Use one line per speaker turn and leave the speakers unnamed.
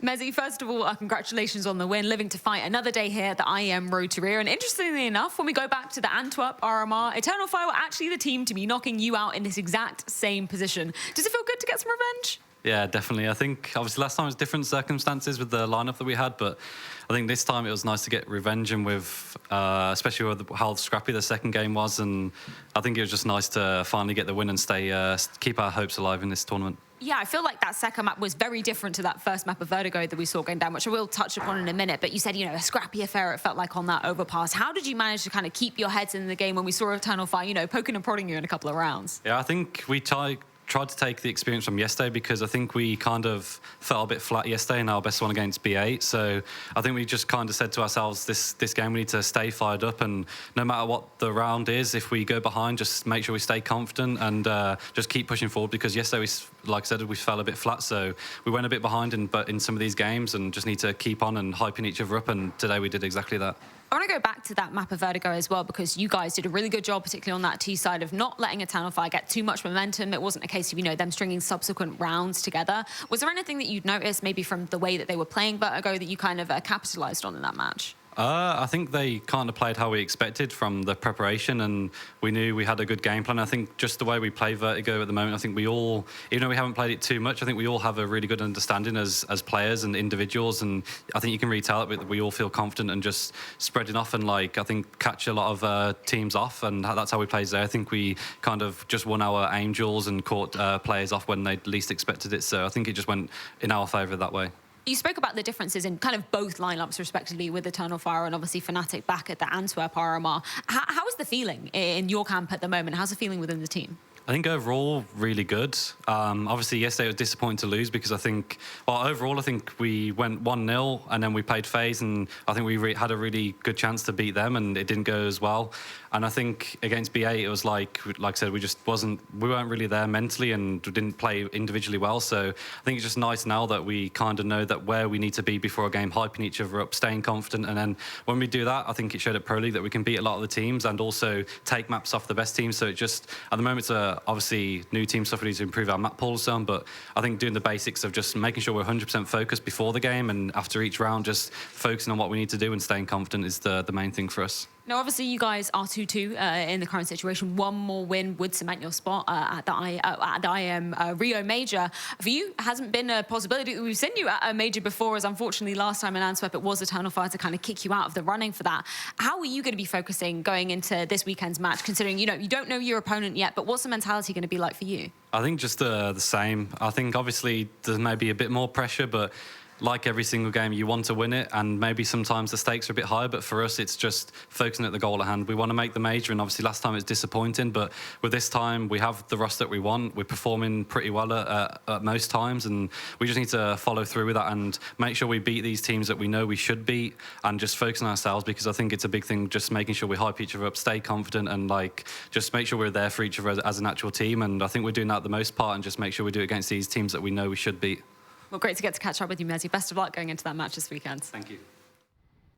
Mezii, first of all, congratulations on the win, living to fight another day here at the IEM Rio. And interestingly enough, when we go back to the Antwerp RMR, Eternal Fire were actually the team to be knocking you out in this exact same position. Does it feel good to get some revenge?
Yeah, definitely. I think obviously last time it was different circumstances with the lineup that we had, but I think this time it was nice to get revenge, and with especially with how scrappy the second game was, and I think it was just nice to finally get the win and stay keep our hopes alive in this tournament.
Yeah, I feel like that second map was very different to that first map of Vertigo that we saw going down, which I will touch upon in a minute. But you said, a scrappy affair, it felt like, on that overpass. How did you manage to kind of keep your heads in the game when we saw Eternal Fire, poking and prodding you in a couple of rounds?
Yeah, I think we tried to take the experience from yesterday, because I think we kind of felt a bit flat yesterday in our best one against B8. So I think we just kind of said to ourselves, this game we need to stay fired up, and no matter what the round is, if we go behind, just make sure we stay confident and just keep pushing forward, because yesterday, like I said, we fell a bit flat. So we went a bit behind in some of these games, and just need to keep on and hyping each other up, and today we did exactly that.
I want to go back to that map of Vertigo as well, because you guys did a really good job, particularly on that T side, of not letting Eternal Fire get too much momentum. It wasn't a case of, them stringing subsequent rounds together. Was there anything that you'd noticed, maybe from the way that they were playing Vertigo, that you kind of capitalized on in that match?
I think they kind of played how we expected from the preparation, and we knew we had a good game plan. I think just the way we play Vertigo at the moment, I think we all, even though we haven't played it too much, I think we all have a really good understanding as players and individuals, and I think you can really tell it, we all feel confident and just spreading off and, I think, catch a lot of teams off, and that's how we played today. I think we kind of just won our angels and caught players off when they least expected it, so I think it just went in our favour that way.
You spoke about the differences in kind of both lineups, respectively, with Eternal Fire and obviously fnatic back at the Antwerp RMR. How is the feeling in your camp at the moment? How's the feeling within the team?
I think overall, really good. Obviously, yesterday it was disappointing to lose, because I think, overall, I think we went 1-0 and then we played FaZe, and I think we had a really good chance to beat them, and it didn't go as well. And I think against B8, it was like I said, we weren't really there mentally and didn't play individually well. So I think it's just nice now that we kind of know that where we need to be before a game, hyping each other up, staying confident. And then when we do that, I think it showed at Pro League that we can beat a lot of the teams and also take maps off the best teams. So it just, at the moment, it's obviously new team stuff. We need to improve our map pool some, but I think doing the basics of just making sure we're 100% focused before the game, and after each round, just focusing on what we need to do and staying confident is the main thing for us.
Now, obviously, you guys are 2-2 in the current situation. One more win would cement your spot at the IEM Rio Major. For you, hasn't been a possibility. We've seen you at a major before, as unfortunately last time in Antwerp, it was Eternal Fire to kind of kick you out of the running for that. How are you going to be focusing going into this weekend's match, considering, you don't know your opponent yet, but what's the mentality going to be like for you?
I think just the same. I think, obviously, there may be a bit more pressure, but like every single game, you want to win it, and maybe sometimes the stakes are a bit higher, but for us, it's just focusing at the goal at hand. We want to make the major, and obviously last time it was disappointing, but with this time, we have the roster that we want. We're performing pretty well at most times, and we just need to follow through with that and make sure we beat these teams that we know we should beat, and just focus on ourselves, because I think it's a big thing, just making sure we hype each other up, stay confident, and just make sure we're there for each other as an actual team. And I think we're doing that the most part, and just make sure we do it against these teams that we know we should beat.
Well, great to get to catch up with you, Mezii. Best of luck going into that match this weekend.
Thank you.